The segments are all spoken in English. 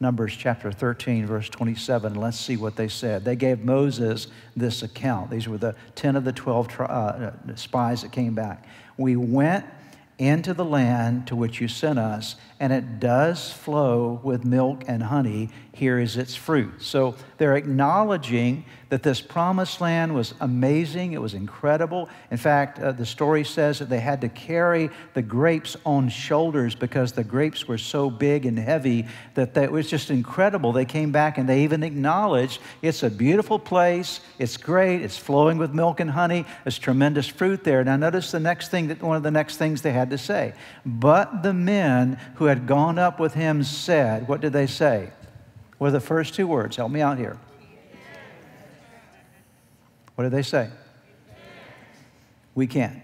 Numbers chapter 13, verse 27. Let's see what they said. They gave Moses this account. These were the 10 of the 12 spies that came back. We went into the land to which you sent us, and it does flow with milk and honey. Here is its fruit. So they're acknowledging that this promised land was amazing. It was incredible. In fact, the story says that they had to carry the grapes on shoulders because the grapes were so big and heavy that it was just incredible. They came back and they even acknowledged it's a beautiful place. It's great. It's flowing with milk and honey. There's tremendous fruit there. Now notice the next thing, one of the next things they had to say. But the men who had gone up with him said, what did they say? What are the first two words? Help me out here. What did they say? We can't.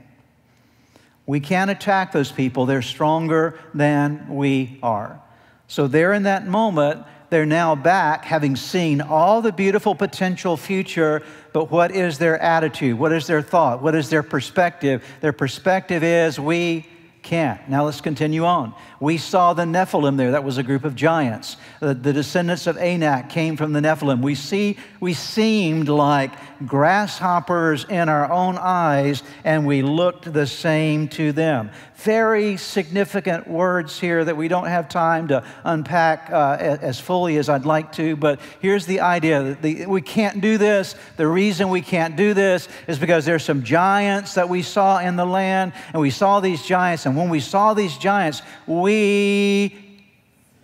We can't attack those people. They're stronger than we are. So there in that moment, they're now back having seen all the beautiful potential future, but what is their attitude? What is their thought? What is their perspective? Their perspective is we can't. Now let's continue on. We saw the Nephilim there. That was a group of giants. The descendants of Anak came from the Nephilim. We seemed like grasshoppers in our own eyes, and we looked the same to them. Very significant words here that we don't have time to unpack as fully as I'd like to, but here's the idea. We can't do this. The reason we can't do this is because there's some giants that we saw in the land, and we saw these giants, and when we saw these giants, we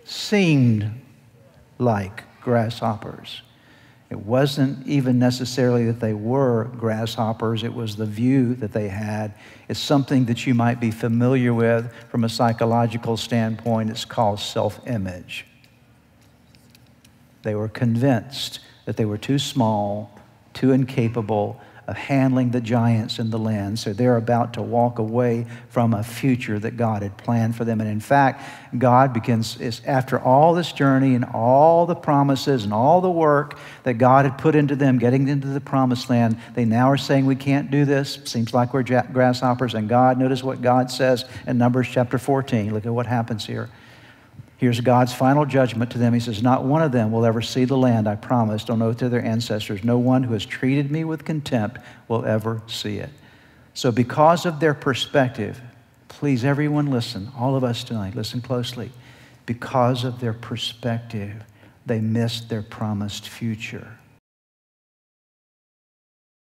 seemed like grasshoppers. It wasn't even necessarily that they were grasshoppers. It was the view that they had. It's something that you might be familiar with from a psychological standpoint. It's called self-image. They were convinced that they were too small, too incapable of handling the giants in the land. So they're about to walk away from a future that God had planned for them. And in fact, God begins, after all this journey and all the promises and all the work that God had put into them, getting into the promised land, they now are saying, we can't do this. Seems like we're grasshoppers. And God, notice what God says in Numbers chapter 14. Look at what happens here. Here's God's final judgment to them. He says, not one of them will ever see the land I promised on oath to their ancestors. No one who has treated me with contempt will ever see it. So because of their perspective, please everyone listen, all of us tonight, listen closely. Because of their perspective, they missed their promised future.